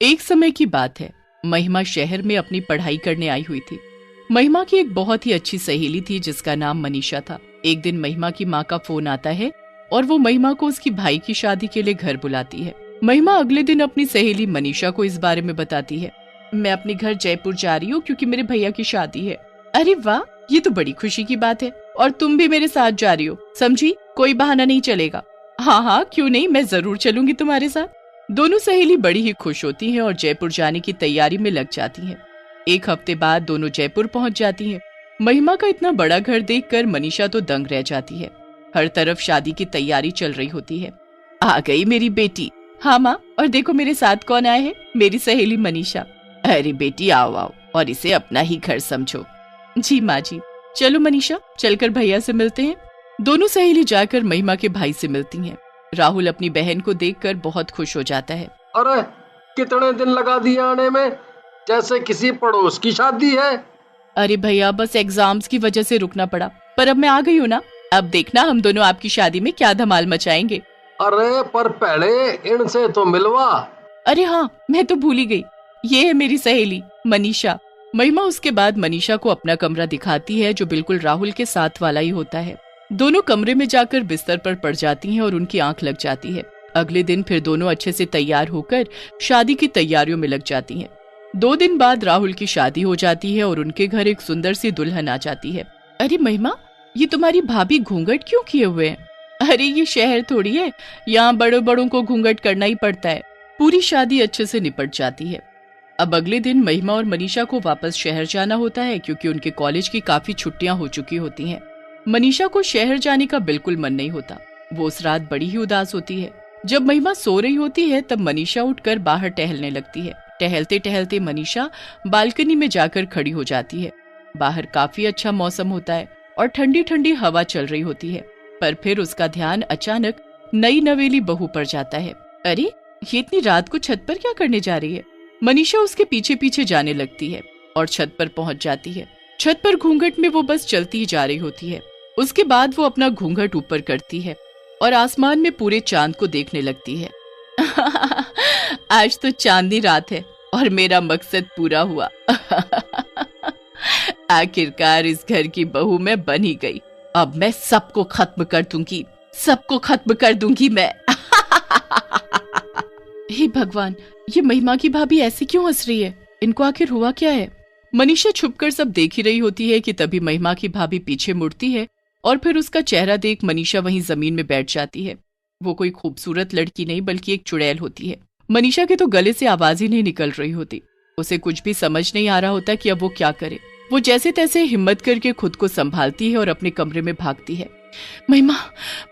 एक समय की बात है। महिमा शहर में अपनी पढ़ाई करने आई हुई थी। महिमा की एक बहुत ही अच्छी सहेली थी जिसका नाम मनीषा था। एक दिन महिमा की माँ का फोन आता है और वो महिमा को उसकी भाई की शादी के लिए घर बुलाती है। महिमा अगले दिन अपनी सहेली मनीषा को इस बारे में बताती है। मैं अपने घर जयपुर जा रही हूँ क्योंकि मेरे भैया की शादी है। अरे वाह, ये तो बड़ी खुशी की बात है। और तुम भी मेरे साथ जा रही हो, समझी? कोई बहाना नहीं चलेगा। हाँ हाँ, क्यों नहीं, मैं जरूर चलूंगी तुम्हारे साथ। दोनों सहेली बड़ी ही खुश होती हैं और जयपुर जाने की तैयारी में लग जाती हैं। एक हफ्ते बाद दोनों जयपुर पहुंच जाती हैं। महिमा का इतना बड़ा घर देखकर मनीषा तो दंग रह जाती है। हर तरफ शादी की तैयारी चल रही होती है। आ गई मेरी बेटी। हाँ माँ, और देखो मेरे साथ कौन आए हैं, मेरी सहेली मनीषा। अरे बेटी, आओ आओ और इसे अपना ही घर समझो। जी माँ जी। चलो मनीषा, चलकर भैया से मिलते हैं। दोनों सहेली जाकर महिमा के भाई से मिलती हैं। राहुल अपनी बहन को देखकर बहुत खुश हो जाता है। अरे कितने दिन लगा दिए आने में, जैसे किसी पड़ोस की शादी है। अरे भैया, बस एग्जाम्स की वजह से रुकना पड़ा, पर अब मैं आ गई हूँ ना। अब देखना हम दोनों आपकी शादी में क्या धमाल मचाएंगे। अरे पर पहले इनसे तो मिलवा। अरे हाँ, मैं तो भूल ही गई। ये है मेरी सहेली मनीषा। महिमा उसके बाद मनीषा को अपना कमरा दिखाती है जो बिल्कुल राहुल के साथ वाला ही होता है। दोनों कमरे में जाकर बिस्तर पर पड़ जाती हैं और उनकी आंख लग जाती है। अगले दिन फिर दोनों अच्छे से तैयार होकर शादी की तैयारियों में लग जाती हैं। 2 दिन बाद राहुल की शादी हो जाती है और उनके घर एक सुंदर सी दुल्हन आ जाती है। अरे महिमा, ये तुम्हारी भाभी घूंघट क्यों किए हुए हैं? अरे ये शहर थोड़ी है, यहाँ बड़ों बड़ों को घूंघट करना ही पड़ता है। पूरी शादी अच्छे से निपट जाती है। अब अगले दिन महिमा और मनीषा को वापस शहर जाना होता है क्योंकि उनके कॉलेज की काफी छुट्टियां हो चुकी होती हैं। मनीषा को शहर जाने का बिल्कुल मन नहीं होता। वो उस रात बड़ी ही उदास होती है। जब महिमा सो रही होती है तब मनीषा उठकर बाहर टहलने लगती है। टहलते टहलते मनीषा बालकनी में जाकर खड़ी हो जाती है। बाहर काफी अच्छा मौसम होता है और ठंडी ठंडी हवा चल रही होती है। पर फिर उसका ध्यान अचानक नई नवेली बहू पर जाता है। अरे, ये इतनी रात को छत पर क्या करने जा रही है? मनीषा उसके पीछे पीछे जाने लगती है और छत पर पहुंच जाती है। छत पर घूंघट में वो बस चलती ही जा रही होती है। उसके बाद वो अपना घूंघट ऊपर करती है और आसमान में पूरे चांद को देखने लगती है। आज तो चांदनी रात है और मेरा मकसद पूरा हुआ। आखिरकार इस घर की बहू मैं बन ही गई। अब मैं सबको खत्म कर दूंगी, सबको खत्म कर दूंगी मैं। हे भगवान, ये महिमा की भाभी ऐसी क्यों हंस रही है? इनको आखिर हुआ क्या है? मनीषा छुपकर सब देख ही रही होती है कि तभी महिमा की भाभी पीछे मुड़ती है और फिर उसका चेहरा देख मनीषा वहीं जमीन में बैठ जाती है। वो कोई खूबसूरत लड़की नहीं बल्कि एक चुड़ैल होती है। मनीषा के तो गले से आवाज ही नहीं निकल रही होती। उसे कुछ भी समझ नहीं आ रहा होता कि अब वो क्या करे। वो जैसे तैसे हिम्मत करके खुद को संभालती है और अपने कमरे में भागती है। महिमा,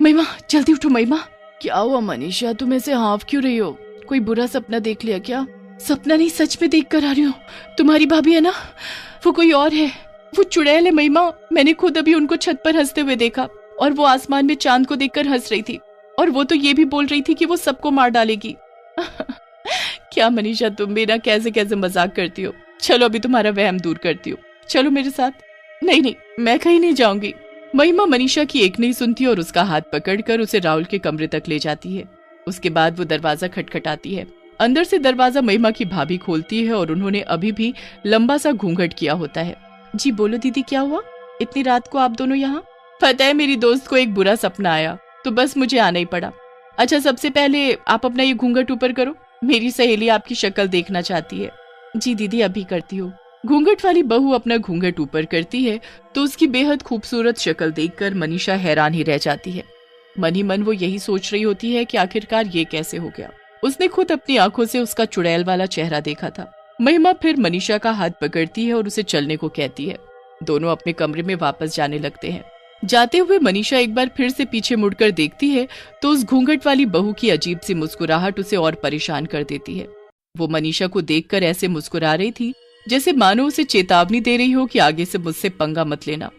महिमा, जल्दी उठो महिमा। क्या हुआ मनीषा, तुम ऐसे हाँफ क्यों रही हो? कोई बुरा सपना देख लिया क्या? सपना नहीं, सच में देख कर आ रही हूँ। तुम्हारी भाभी है ना, वो कोई और है। वो चुड़ैल है महिमा। मैंने खुद अभी उनको छत पर हंसते हुए देखा और वो आसमान में चांद को देखकर हंस रही थी और वो तो ये भी बोल रही थी कि वो सबको मार डालेगी। क्या मनीषा, तुम भी ना कैसे कैसे मजाक करती हो। चलो अभी तुम्हारा वहम दूर करती हो, चलो मेरे साथ। नहीं नहीं, मैं कहीं नहीं जाऊंगी। महिमा मनीषा की एक नहीं सुनती और उसका हाथ पकड़कर उसे राहुल के कमरे तक ले जाती है। उसके बाद वो दरवाजा खटखटाती है। अंदर से दरवाजा महिमा की भाभी खोलती है और उन्होंने अभी भी लंबा सा घूंघट किया होता है। जी बोलो दीदी, क्या हुआ? इतनी रात को आप दोनों यहाँ? पता है, मेरी दोस्त को एक बुरा सपना आया तो बस मुझे आना ही पड़ा। अच्छा, सबसे पहले आप अपना ये घूंघट ऊपर करो, मेरी सहेली आपकी शक्ल देखना चाहती है। जी दीदी, अभी करती हूँ। घूंघट वाली बहू अपना घूंघट ऊपर करती है तो उसकी बेहद खूबसूरत शक्ल देखकर मनीषा हैरान ही रह जाती है। मन ही मन वो यही सोच रही होती है कि आखिरकार ये कैसे हो गया। उसने खुद अपनी आंखों से उसका चुड़ैल वाला चेहरा देखा था। महिमा फिर मनीषा का हाथ पकड़ती है और उसे चलने को कहती है। दोनों अपने कमरे में वापस जाने लगते हैं। जाते हुए मनीषा एक बार फिर से पीछे मुड़कर देखती है तो उस घूंघट वाली बहू की अजीब सी मुस्कुराहट उसे और परेशान कर देती है। वो मनीषा को देखकर ऐसे मुस्कुरा रही थी जैसे मानो उसे चेतावनी दे रही हो कि आगे से मुझसे पंगा मत लेना।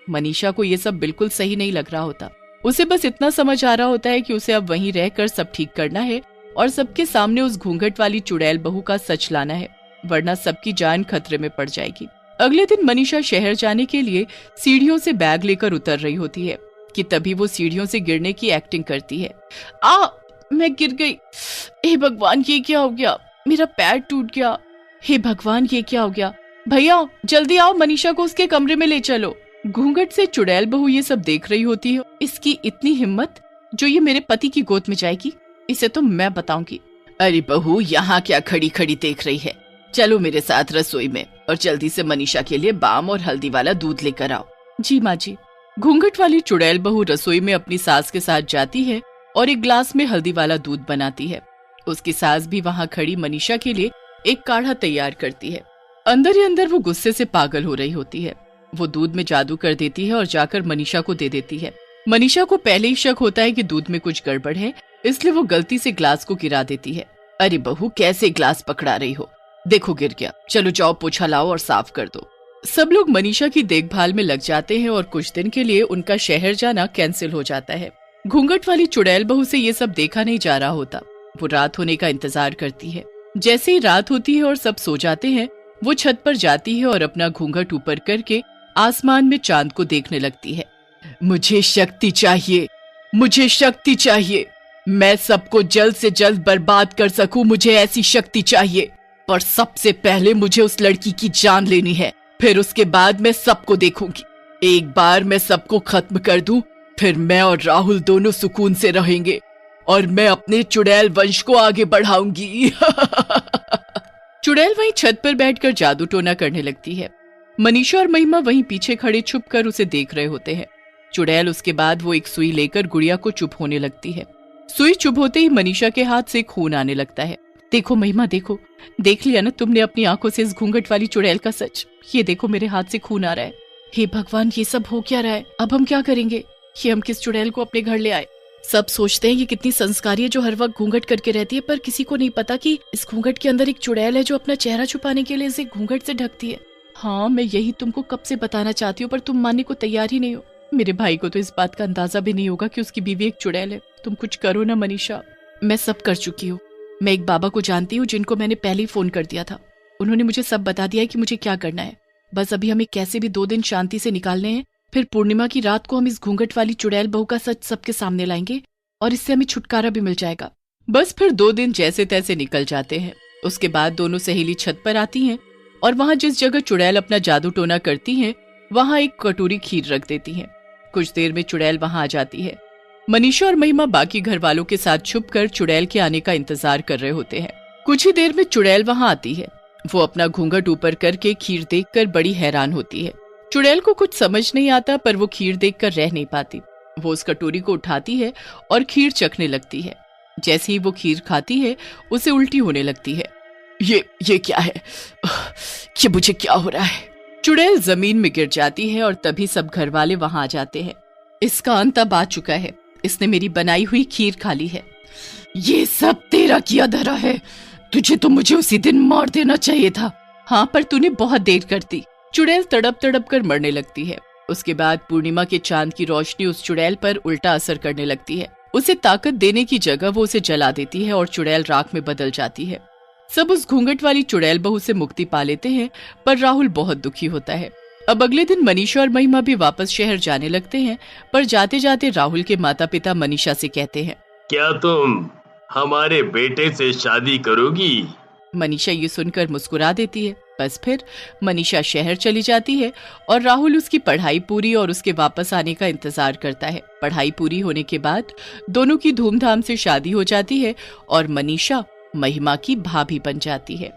मनीषा को ये सब बिल्कुल सही नहीं लग रहा होता। उसे बस इतना समझ आ रहा होता है कि उसे अब वहीं रहकर सब ठीक करना है और सबके सामने उस घूंघट वाली चुड़ैल बहू का सच लाना है, वरना सबकी जान खतरे में पड़ जाएगी। अगले दिन मनीषा शहर जाने के लिए सीढ़ियों से बैग लेकर उतर रही होती है कि तभी वो सीढ़ियों से गिरने की एक्टिंग करती है। मैं गिर गई। हे भगवान, ये क्या हो गया? मेरा पैर टूट गया। हे भगवान, ये क्या हो गया? भैया जल्दी आओ, मनीषा को उसके कमरे में ले चलो। घूंघट से चुड़ैल बहू ये सब देख रही होती है। इसकी इतनी हिम्मत जो ये मेरे पति की गोद में जाएगी, इसे तो मैं बताऊंगी। अरे बहू, यहाँ क्या खड़ी खड़ी देख रही है? चलो मेरे साथ रसोई में और जल्दी से मनीषा के लिए बाम और हल्दी वाला दूध लेकर आओ। जी माँ जी। घूंघट वाली चुड़ैल बहू रसोई में अपनी सास के साथ जाती है और एक ग्लास में हल्दी वाला दूध बनाती है। उसकी सास भी वहाँ खड़ी मनीषा के लिए एक काढ़ा तैयार करती है। अंदर ही अंदर वो गुस्से से पागल हो रही होती है। वो दूध में जादू कर देती है और जाकर मनीषा को दे देती है। मनीषा को पहले ही शक होता है कि दूध में कुछ गड़बड़ है, इसलिए वो गलती से ग्लास को गिरा देती है। अरे बहू, कैसे ग्लास पकड़ा रही हो? देखो गिर गया। चलो जाओ, पोछा लाओ और साफ कर दो। सब लोग मनीषा की देखभाल में लग जाते हैं और कुछ दिन के लिए उनका शहर जाना कैंसिल हो जाता है। घूंघट वाली चुड़ैल बहू से ये सब देखा नहीं जा रहा होता। वो रात होने का इंतजार करती है। जैसे ही रात होती है और सब सो जाते हैं, वो छत पर जाती है और अपना घूंघट ऊपर करके आसमान में चांद को देखने लगती है। मुझे शक्ति चाहिए, मुझे शक्ति चाहिए। मैं सबको जल्द से जल्द बर्बाद कर सकूं, मुझे ऐसी शक्ति चाहिए। पर सबसे पहले मुझे उस लड़की की जान लेनी है, फिर उसके बाद मैं सबको देखूंगी। एक बार मैं सबको खत्म कर दूं, फिर मैं और राहुल दोनों सुकून से रहेंगे और मैं अपने चुड़ैल वंश को आगे बढ़ाऊंगी। चुड़ैल वहीं छत पर बैठकर जादू टोना करने लगती है। मनीषा और महिमा वहीं पीछे खड़े छुपकर उसे देख रहे होते हैं। चुड़ैल उसके बाद वो एक सुई लेकर गुड़िया को चुप होने लगती है। सुई चुप होते ही मनीषा के हाथ से खून आने लगता है। देखो महिमा, देखो, देख लिया ना तुमने अपनी आंखों से इस घूंघट वाली चुड़ैल का सच? ये देखो मेरे हाथ से खून आ रहा है। हे भगवान, ये सब हो क्या रहा है? अब हम क्या करेंगे? ये हम किस चुड़ैल को अपने घर ले आए? सब सोचते हैं ये कितनी संस्कारी है जो हर वक्त घूंघट करके रहती है, पर किसी को नहीं पता कि इस घूंघट के अंदर एक चुड़ैल है जो अपना चेहरा छुपाने के लिए इसे घूंघट से ढकती है। हाँ, मैं यही तुमको कब से बताना चाहती हूँ, पर तुम मानने को तैयार ही नहीं हो। मेरे भाई को तो इस बात का अंदाजा भी नहीं होगा कि उसकी बीवी एक चुड़ैल है। तुम कुछ करो ना मनीषा। मैं सब कर चुकी हूँ। मैं एक बाबा को जानती हूँ जिनको मैंने पहले ही फोन कर दिया था। उन्होंने मुझे सब बता दिया है कि मुझे क्या करना है। बस अभी हमें कैसे भी 2 दिन शांति से निकालने हैं, फिर पूर्णिमा की रात को हम इस घूंघट वाली चुड़ैल बहू का सच सबके सामने लाएंगे और इससे हमें छुटकारा भी मिल जाएगा। बस फिर 2 दिन जैसे तैसे निकल जाते हैं। उसके बाद दोनों सहेली छत पर आती हैं और वहां जिस जगह चुड़ैल अपना जादू टोना करती हैं, वहां एक कटोरी खीर रख देती हैं। कुछ देर में चुड़ैल वहां आ जाती है। मनीषा और महिमा बाकी घर वालों के साथ छुपकर चुड़ैल के आने का इंतजार कर रहे होते हैं। कुछ ही देर में चुड़ैल वहां आती है। वो अपना घूंघट ऊपर करके खीर देखकर बड़ी हैरान होती है। चुड़ैल को कुछ समझ नहीं आता, पर वो खीर देखकर रह नहीं पाती। वो उस कटोरी को उठाती है और खीर चखने लगती है। जैसे ही वो खीर खाती है, उसे उल्टी होने लगती है। ये क्या है? ये मुझे क्या हो रहा है? चुड़ैल जमीन में गिर जाती है और तभी सब घर वाले वहां आ जाते हैं। इसका अंत अब आ चुका है। इसने मेरी बनाई हुई खीर खा ली है। ये सब तेरा किया धरा है। तुझे तो मुझे उसी दिन मार देना चाहिए था। हाँ, पर तूने बहुत देर कर दी। चुड़ैल तड़प तड़प कर मरने लगती है। उसके बाद पूर्णिमा के चांद की रोशनी उस चुड़ैल पर उल्टा असर करने लगती है। उसे ताकत देने की जगह वो उसे जला देती है और चुड़ैल राख में बदल जाती है। सब उस घूंघट वाली चुड़ैल बहू से मुक्ति पा लेते हैं, पर राहुल बहुत दुखी होता है। अब अगले दिन मनीषा और महिमा भी वापस शहर जाने लगते हैं, पर जाते जाते राहुल के माता पिता मनीषा से कहते हैं, क्या तुम हमारे बेटे से शादी करोगी? मनीषा ये सुनकर मुस्कुरा देती है। बस फिर मनीषा शहर चली जाती है और राहुल उसकी पढ़ाई पूरी और उसके वापस आने का इंतजार करता है। पढ़ाई पूरी होने के बाद दोनों की धूमधाम से शादी हो जाती है और मनीषा महिमा की भाभी बन जाती है।